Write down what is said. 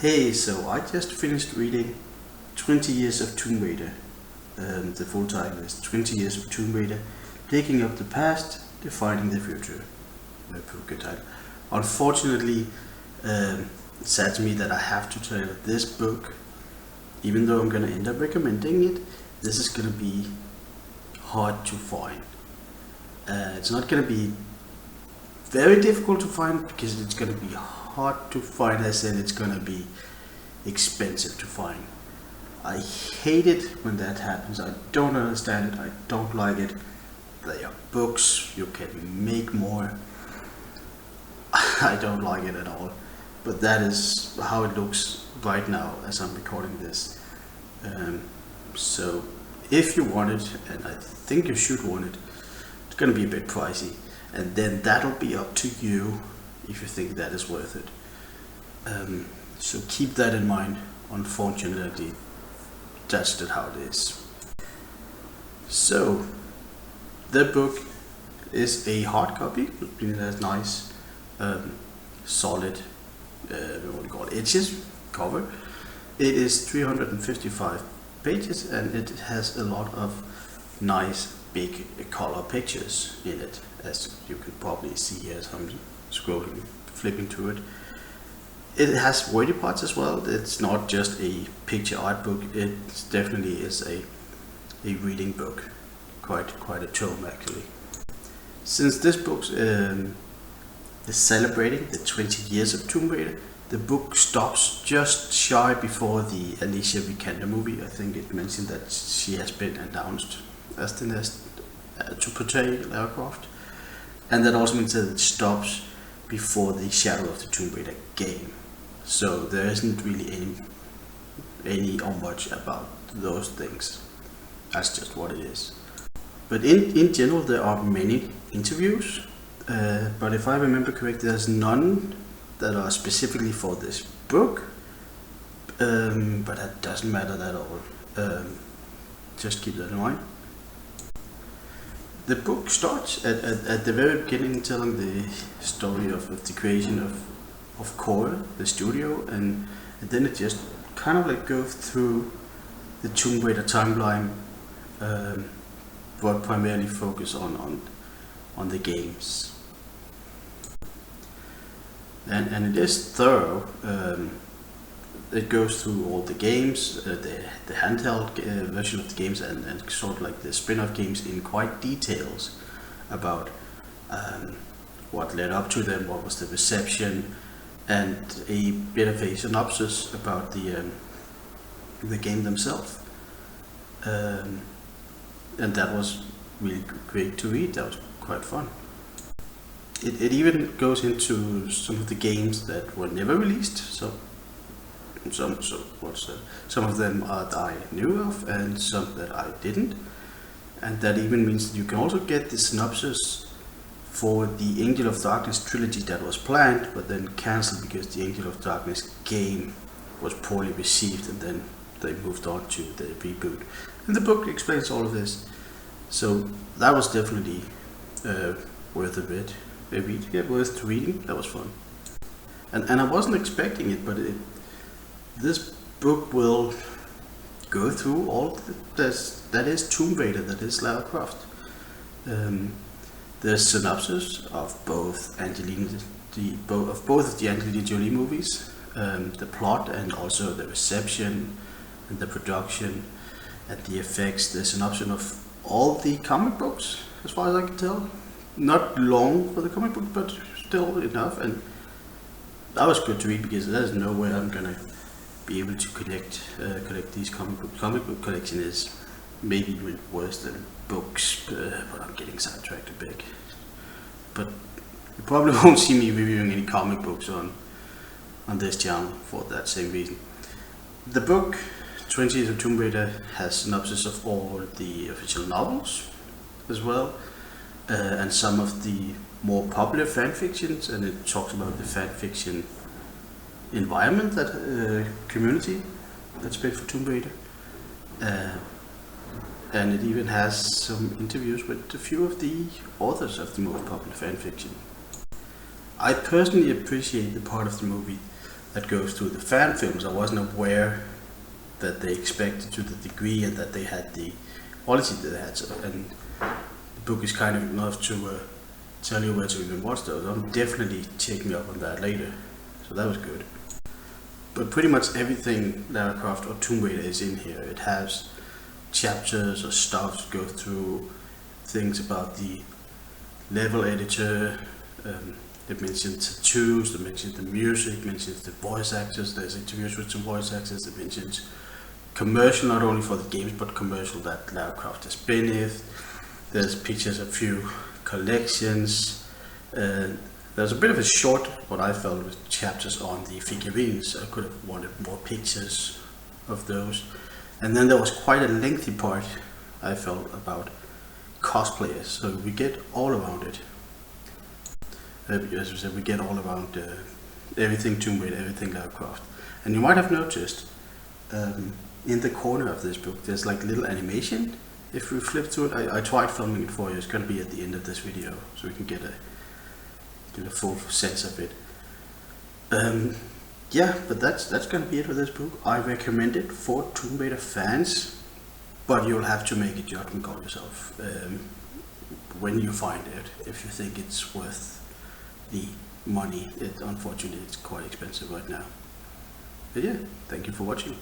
Hey, so I just finished reading 20 Years of Tomb Raider. The full title is 20 Years of Tomb Raider, Digging Up the Past, Defining the Future. A pretty good title. Unfortunately, it's sad to me that I have to tell you that this book, even though I'm going to end up recommending it, this is going to be hard to find. It's not going to be very difficult to find because it's going to be hard to find, as in it's going to be expensive to find. I hate it when that happens. I don't understand it. I don't like it. They are books, you can make more. I don't like it at all. But that is how it looks right now as I'm recording this. So if you want it, and I think you should want it, it's going to be a bit pricey. And then that'll be up to you if you think that is worth it. So keep that in mind. Unfortunately, that's just how it is. So the book is a hard copy. It has nice, solid, what do you call it, edges, cover. It is 355 pages and it has a lot of nice big color pictures in it, as you can probably see as I'm scrolling, flipping through it. It has wordy parts as well. It's not just a picture art book. It definitely is a reading book, quite a tome actually. Since this book is celebrating the 20 years of Tomb Raider, the book stops just shy before the Alicia Vikander movie. I think it mentioned that she has been announced as the next to portray Lara Croft, and that also means that it stops before the Shadow of the Tomb Raider game. So there isn't really any or much about those things. That's just what it is. But in general, there are many interviews. But if I remember correctly, there's none that are specifically for this book. But that doesn't matter at all. Just keep that in mind. The book starts at the very beginning, telling the story of the creation of Core, the studio, and then it just kind of like goes through the Tomb Raider timeline, but primarily focus on the games. And it is thorough. It goes through all the games, the handheld version of the games, and sort of like the spin-off games in quite details about what led up to them, what was the reception, and a bit of a synopsis about the game themselves. And that was really great to read. That was quite fun. It even goes into some of the games that were never released. Some of them that I knew of and some that I didn't, and that even means that you can also get the synopsis for the Angel of Darkness trilogy that was planned but then cancelled because the Angel of Darkness game was poorly received, and then they moved on to the reboot. And the book explains all of this, so that was definitely worth a read. Worth reading. That was fun, and I wasn't expecting it, but this book will go through all that is Tomb Raider, that is Lara Croft. There's synopsis of both of the Angelina Jolie movies, the plot and also the reception and the production and the effects. There's synopsis of all the comic books, as far as I can tell. Not long for the comic book, but still enough, and that was good to read because there's no way I'm gonna be able to collect these comic book. Comic book collection is maybe even worse than books, but I'm getting sidetracked a bit. But you probably won't see me reviewing any comic books on this channel for that same reason. The book 20 Years of Tomb Raider has synopsis of all the official novels as well, and some of the more popular fan fictions, and it talks about the fan fiction environment, that community that's made for Tomb Raider, and it even has some interviews with a few of the authors of the most popular fan fiction. I personally appreciate the part of the movie that goes through the fan films. I wasn't aware that they expected to the degree and that they had the quality that they had. So, and the book is kind of enough to tell you where to even watch those. I'm definitely checking up on that later, so that was good. But pretty much everything Lara Croft or Tomb Raider is in here. It has chapters or stuff to go through, things about the level editor. It mentions tattoos, it mentions the music, it mentions the voice actors. There's interviews with some voice actors. It mentions commercial, not only for the games, but commercial that Lara Croft has been in. There's pictures of a few collections. There's a bit of a short, what I felt was chapters on the figurines. I could have wanted more pictures of those. And then there was quite a lengthy part, I felt, about cosplayers. So we get all around it. As we said, we get all around everything Tomb Raider, everything Lara Croft. And you might have noticed in the corner of this book, there's like little animation. If we flip through it, I tried filming it for you. It's going to be at the end of this video, so we can get a full sense of it. Yeah, but that's going to be it for this book. I recommend it for Tomb Raider fans, but you'll have to make a judgment call yourself when you find it, if you think it's worth the money. Unfortunately, it's quite expensive right now. But yeah, thank you for watching.